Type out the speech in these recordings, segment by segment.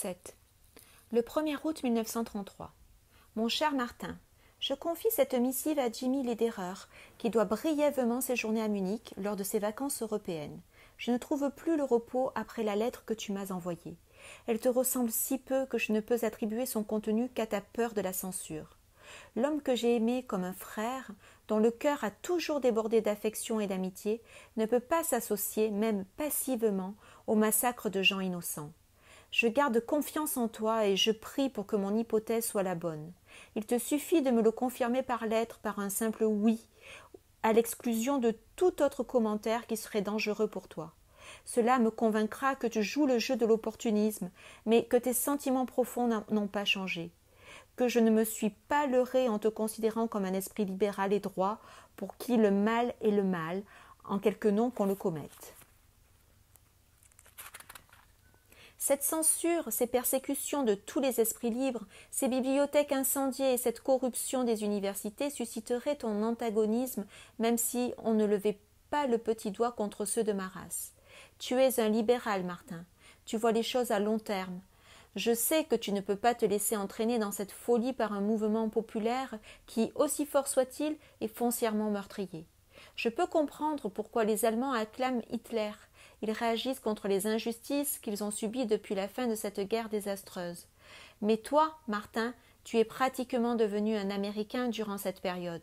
7. Le 1er août 1933. Mon cher Martin, je confie cette missive à Jimmy Lederer, qui doit brièvement séjourner à Munich lors de ses vacances européennes. Je ne trouve plus le repos après la lettre que tu m'as envoyée. Elle te ressemble si peu que je ne peux attribuer son contenu qu'à ta peur de la censure. L'homme que j'ai aimé comme un frère, dont le cœur a toujours débordé d'affection et d'amitié, ne peut pas s'associer, même passivement, au massacre de gens innocents. Je garde confiance en toi et je prie pour que mon hypothèse soit la bonne. Il te suffit de me le confirmer par lettre, par un simple oui, à l'exclusion de tout autre commentaire qui serait dangereux pour toi. Cela me convaincra que tu joues le jeu de l'opportunisme, mais que tes sentiments profonds n'ont pas changé. Que je ne me suis pas leurré en te considérant comme un esprit libéral et droit, pour qui le mal est le mal, en quelque nom qu'on le commette. Cette censure, ces persécutions de tous les esprits libres, ces bibliothèques incendiées et cette corruption des universités susciteraient ton antagonisme, même si on ne levait pas le petit doigt contre ceux de ma race. Tu es un libéral, Martin. Tu vois les choses à long terme. Je sais que tu ne peux pas te laisser entraîner dans cette folie par un mouvement populaire qui, aussi fort soit-il, est foncièrement meurtrier. Je peux comprendre pourquoi les Allemands acclament Hitler. Ils réagissent contre les injustices qu'ils ont subies depuis la fin de cette guerre désastreuse. Mais toi, Martin, tu es pratiquement devenu un Américain durant cette période.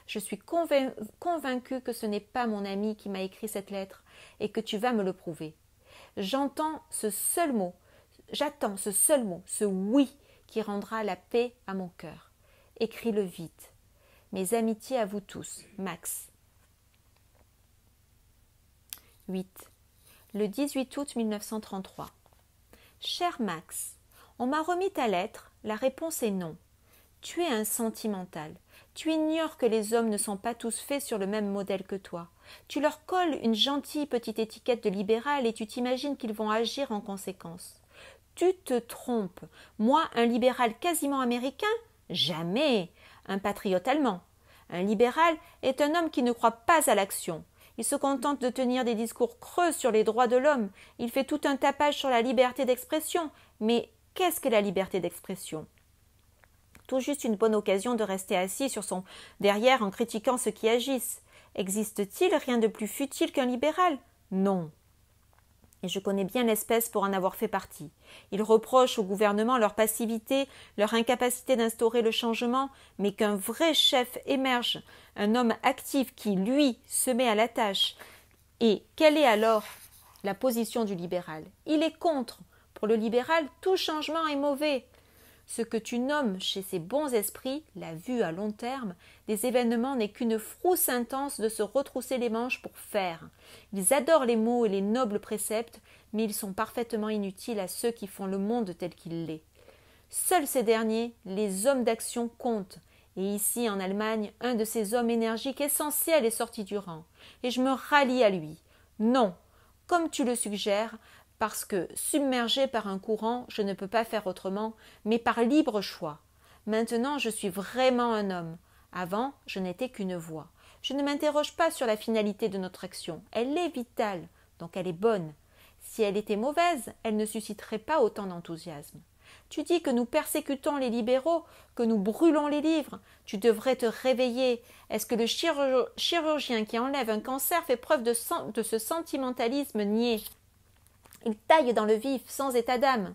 Je suis convaincu que ce n'est pas mon ami qui m'a écrit cette lettre et que tu vas me le prouver. J'attends ce seul mot, ce oui qui rendra la paix à mon cœur. Écris-le vite. Mes amitiés à vous tous, Max. 8. Le 18 août 1933. Cher Max, on m'a remis ta lettre, la réponse est non. Tu es un sentimental. Tu ignores que les hommes ne sont pas tous faits sur le même modèle que toi. Tu leur colles une gentille petite étiquette de libéral et tu t'imagines qu'ils vont agir en conséquence. Tu te trompes. Moi, un libéral quasiment américain? Jamais. Un patriote allemand. Un libéral est un homme qui ne croit pas à l'action. Il se contente de tenir des discours creux sur les droits de l'homme. Il fait tout un tapage sur la liberté d'expression. Mais qu'est-ce que la liberté d'expression? Tout juste une bonne occasion de rester assis sur son derrière en critiquant ceux qui agissent. Existe-t-il rien de plus futile qu'un libéral? Non. Et je connais bien l'espèce pour en avoir fait partie. Ils reprochent au gouvernement leur passivité, leur incapacité d'instaurer le changement, mais qu'un vrai chef émerge, un homme actif qui, lui, se met à la tâche. Et quelle est alors la position du libéral? Il est contre. Pour le libéral, tout changement est mauvais. Ce que tu nommes chez ces bons esprits, la vue à long terme, des événements n'est qu'une frousse intense de se retrousser les manches pour faire. Ils adorent les mots et les nobles préceptes, mais ils sont parfaitement inutiles à ceux qui font le monde tel qu'il l'est. Seuls ces derniers, les hommes d'action, comptent. Et ici, en Allemagne, un de ces hommes énergiques essentiels est sorti du rang. Et je me rallie à lui. Non, comme tu le suggères, parce que, submergé par un courant, je ne peux pas faire autrement, mais par libre choix. Maintenant, je suis vraiment un homme. Avant, je n'étais qu'une voix. Je ne m'interroge pas sur la finalité de notre action. Elle est vitale, donc elle est bonne. Si elle était mauvaise, elle ne susciterait pas autant d'enthousiasme. Tu dis que nous persécutons les libéraux, que nous brûlons les livres. Tu devrais te réveiller. Est-ce que le chirurgien qui enlève un cancer fait preuve de ce sentimentalisme niais? Il taille dans le vif, sans état d'âme.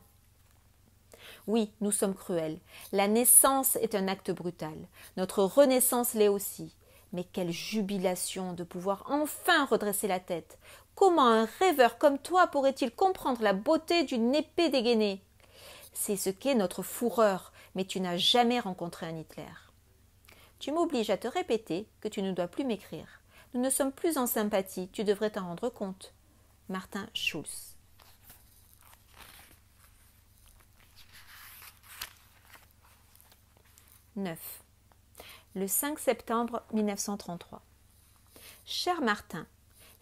Oui, nous sommes cruels. La naissance est un acte brutal. Notre renaissance l'est aussi. Mais quelle jubilation de pouvoir enfin redresser la tête. Comment un rêveur comme toi pourrait-il comprendre la beauté d'une épée dégainée? C'est ce qu'est notre fourreur, mais tu n'as jamais rencontré un Hitler. Tu m'obliges à te répéter que tu ne dois plus m'écrire. Nous ne sommes plus en sympathie, tu devrais t'en rendre compte. Martin Schulz. 9. Le 5 septembre 1933. Cher Martin,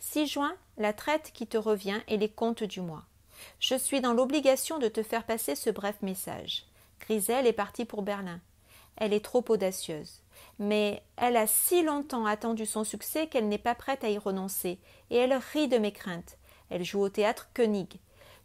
6 juin, la traite qui te revient et les comptes du mois. Je suis dans l'obligation de te faire passer ce bref message. Grisel est partie pour Berlin. Elle est trop audacieuse. Mais elle a si longtemps attendu son succès qu'elle n'est pas prête à y renoncer, et elle rit de mes craintes. Elle joue au théâtre Koenig.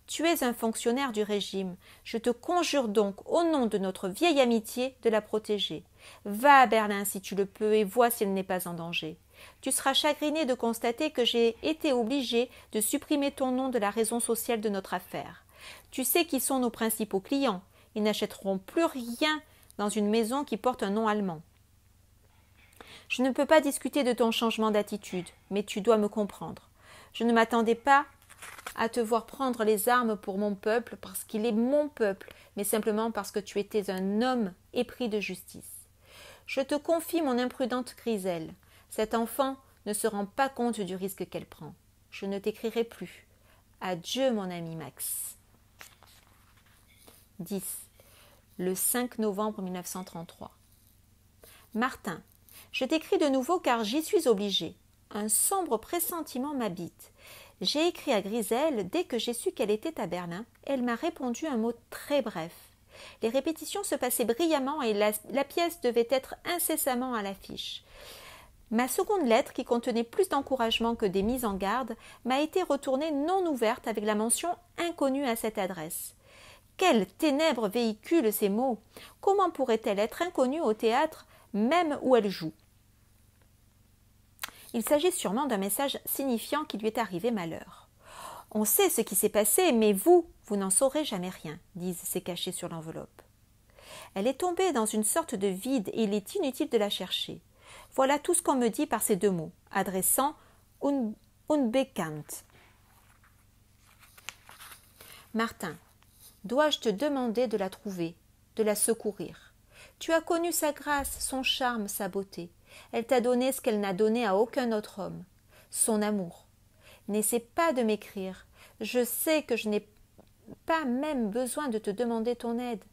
Tu es un fonctionnaire du régime. Je te conjure donc, au nom de notre vieille amitié, de la protéger. Va à Berlin si tu le peux et vois si elle n'est pas en danger. Tu seras chagriné de constater que j'ai été obligé de supprimer ton nom de la raison sociale de notre affaire. Tu sais qui sont nos principaux clients. Ils n'achèteront plus rien dans une maison qui porte un nom allemand. Je ne peux pas discuter de ton changement d'attitude, mais tu dois me comprendre. Je ne m'attendais pas à te voir prendre les armes pour mon peuple parce qu'il est mon peuple, mais simplement parce que tu étais un homme épris de justice. Je te confie mon imprudente Griselle. Cet enfant ne se rend pas compte du risque qu'elle prend. Je ne t'écrirai plus. Adieu, mon ami Max. 10. Le 5 novembre 1933. Martin, je t'écris de nouveau car j'y suis obligée. Un sombre pressentiment m'habite. J'ai écrit à Griselle dès que j'ai su qu'elle était à Berlin. Elle m'a répondu un mot très bref. Les répétitions se passaient brillamment et la pièce devait être incessamment à l'affiche. Ma seconde lettre, qui contenait plus d'encouragement que des mises en garde, m'a été retournée non ouverte avec la mention « inconnue à cette adresse ». Quelles ténèbres véhiculent ces mots? Comment pourrait-elle être inconnue au théâtre, même où elle joue? Il s'agit sûrement d'un message signifiant qu'il lui est arrivé malheur. On sait ce qui s'est passé, mais vous n'en saurez jamais rien, disent ces cachets sur l'enveloppe. Elle est tombée dans une sorte de vide et il est inutile de la chercher. Voilà tout ce qu'on me dit par ces deux mots, adressant Unbekannt. Martin, dois-je te demander de la trouver, de la secourir? Tu as connu sa grâce, son charme, sa beauté. Elle t'a donné ce qu'elle n'a donné à aucun autre homme, son amour. N'essaie pas de m'écrire. Je sais que je n'ai pas même besoin de te demander ton aide.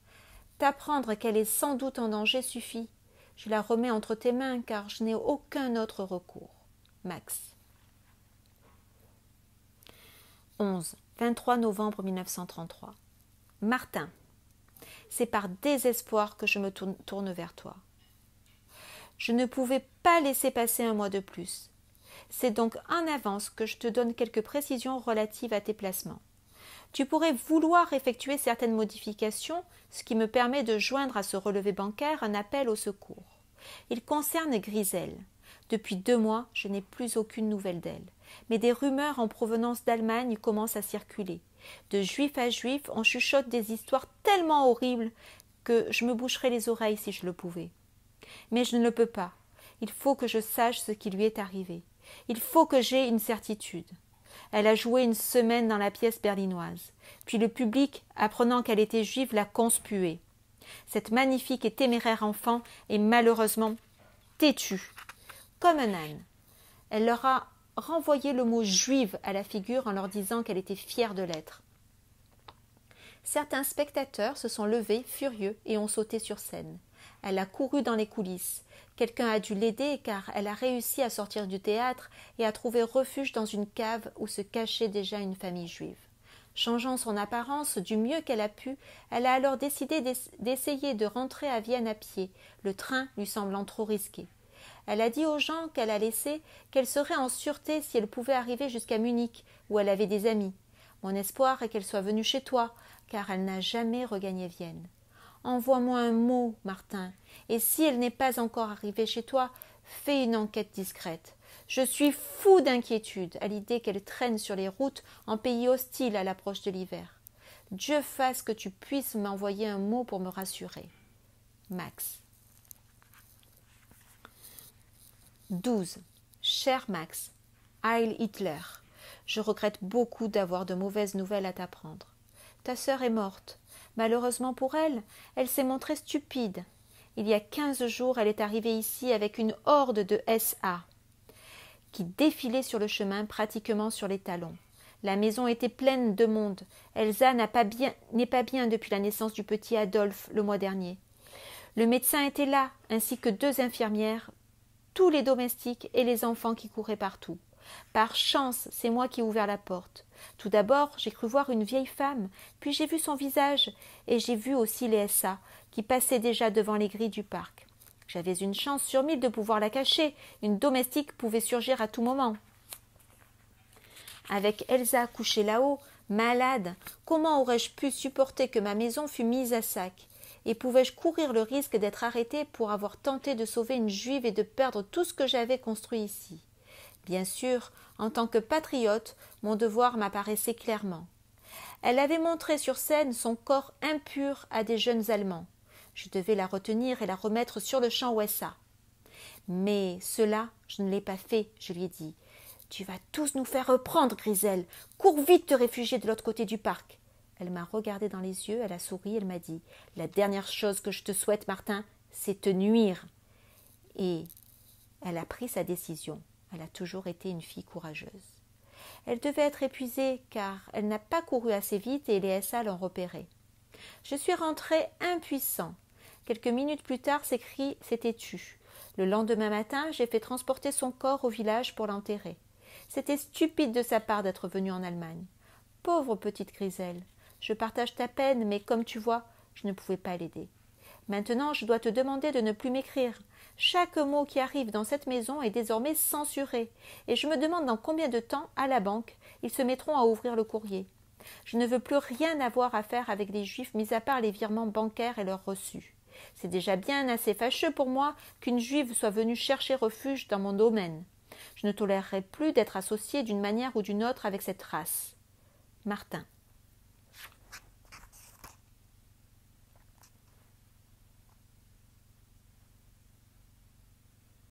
T'apprendre qu'elle est sans doute en danger suffit. Je la remets entre tes mains car je n'ai aucun autre recours. Max. 11. 23 novembre 1933. Martin, c'est par désespoir que je me tourne vers toi. Je ne pouvais pas laisser passer un mois de plus. C'est donc en avance que je te donne quelques précisions relatives à tes placements. Tu pourrais vouloir effectuer certaines modifications, ce qui me permet de joindre à ce relevé bancaire un appel au secours. Il concerne Griselle. Depuis 2 mois, je n'ai plus aucune nouvelle d'elle. Mais des rumeurs en provenance d'Allemagne commencent à circuler. De juif à juif, on chuchote des histoires tellement horribles que je me boucherais les oreilles si je le pouvais. Mais je ne le peux pas. Il faut que je sache ce qui lui est arrivé. Il faut que j'aie une certitude. Elle a joué 1 semaine dans la pièce berlinoise. Puis le public, apprenant qu'elle était juive, l'a conspuée. Cette magnifique et téméraire enfant est malheureusement têtue, comme un âne. Elle leur a renvoyé le mot juive à la figure en leur disant qu'elle était fière de l'être. Certains spectateurs se sont levés, furieux, et ont sauté sur scène. Elle a couru dans les coulisses. Quelqu'un a dû l'aider car elle a réussi à sortir du théâtre et à trouver refuge dans une cave où se cachait déjà une famille juive. Changeant son apparence du mieux qu'elle a pu, elle a alors décidé d'essayer de rentrer à Vienne à pied, le train lui semblant trop risqué. Elle a dit aux gens qu'elle a laissés qu'elle serait en sûreté si elle pouvait arriver jusqu'à Munich, où elle avait des amis. Mon espoir est qu'elle soit venue chez toi, car elle n'a jamais regagné Vienne. Envoie-moi un mot, Martin, et si elle n'est pas encore arrivée chez toi, fais une enquête discrète. Je suis fou d'inquiétude à l'idée qu'elle traîne sur les routes en pays hostile à l'approche de l'hiver. Dieu fasse que tu puisses m'envoyer un mot pour me rassurer. Max. 12. Cher Max, Heil Hitler, je regrette beaucoup d'avoir de mauvaises nouvelles à t'apprendre. Ta sœur est morte. Malheureusement pour elle, elle s'est montrée stupide. Il y a 15 jours, elle est arrivée ici avec une horde de SA qui défilait sur le chemin, pratiquement sur les talons. La maison était pleine de monde. Elsa n'est pas bien depuis la naissance du petit Adolphe le mois dernier. Le médecin était là, ainsi que 2 infirmières, tous les domestiques et les enfants qui couraient partout. Par chance, c'est moi qui ai ouvert la porte. Tout d'abord, j'ai cru voir une vieille femme, puis j'ai vu son visage, et j'ai vu aussi les SA, qui passaient déjà devant les grilles du parc. J'avais une chance sur 1000 de pouvoir la cacher. Une domestique pouvait surgir à tout moment. Avec Elsa couchée là-haut, Malade, comment aurais-je pu supporter que ma maison fût mise à sac? Et pouvais-je courir le risque d'être arrêté pour avoir tenté de sauver une juive et de perdre tout ce que j'avais construit ici? Bien sûr, en tant que patriote, mon devoir m'apparaissait clairement. Elle avait montré sur scène son corps impur à des jeunes Allemands. Je devais la retenir et la remettre sur le champ Ouessa. Mais cela, je ne l'ai pas fait, je lui ai dit. Tu vas tous nous faire reprendre, Griselle. Cours vite te réfugier de l'autre côté du parc. Elle m'a regardé dans les yeux, elle a souri, elle m'a dit « La dernière chose que je te souhaite, Martin, c'est te nuire. » Et elle a pris sa décision. Elle a toujours été une fille courageuse. Elle devait être épuisée car elle n'a pas couru assez vite et les SA l'ont repérée. Je suis rentré impuissant. Quelques minutes plus tard, ses cris s'étaient tus. Le lendemain matin, j'ai fait transporter son corps au village pour l'enterrer. C'était stupide de sa part d'être venue en Allemagne. Pauvre petite Griselle, je partage ta peine, mais comme tu vois, je ne pouvais pas l'aider. Maintenant, je dois te demander de ne plus m'écrire. Chaque mot qui arrive dans cette maison est désormais censuré, et je me demande dans combien de temps, à la banque, ils se mettront à ouvrir le courrier. Je ne veux plus rien avoir à faire avec les Juifs, mis à part les virements bancaires et leurs reçus. C'est déjà bien assez fâcheux pour moi qu'une Juive soit venue chercher refuge dans mon domaine. Je ne tolérerai plus d'être associée d'une manière ou d'une autre avec cette race. Martin.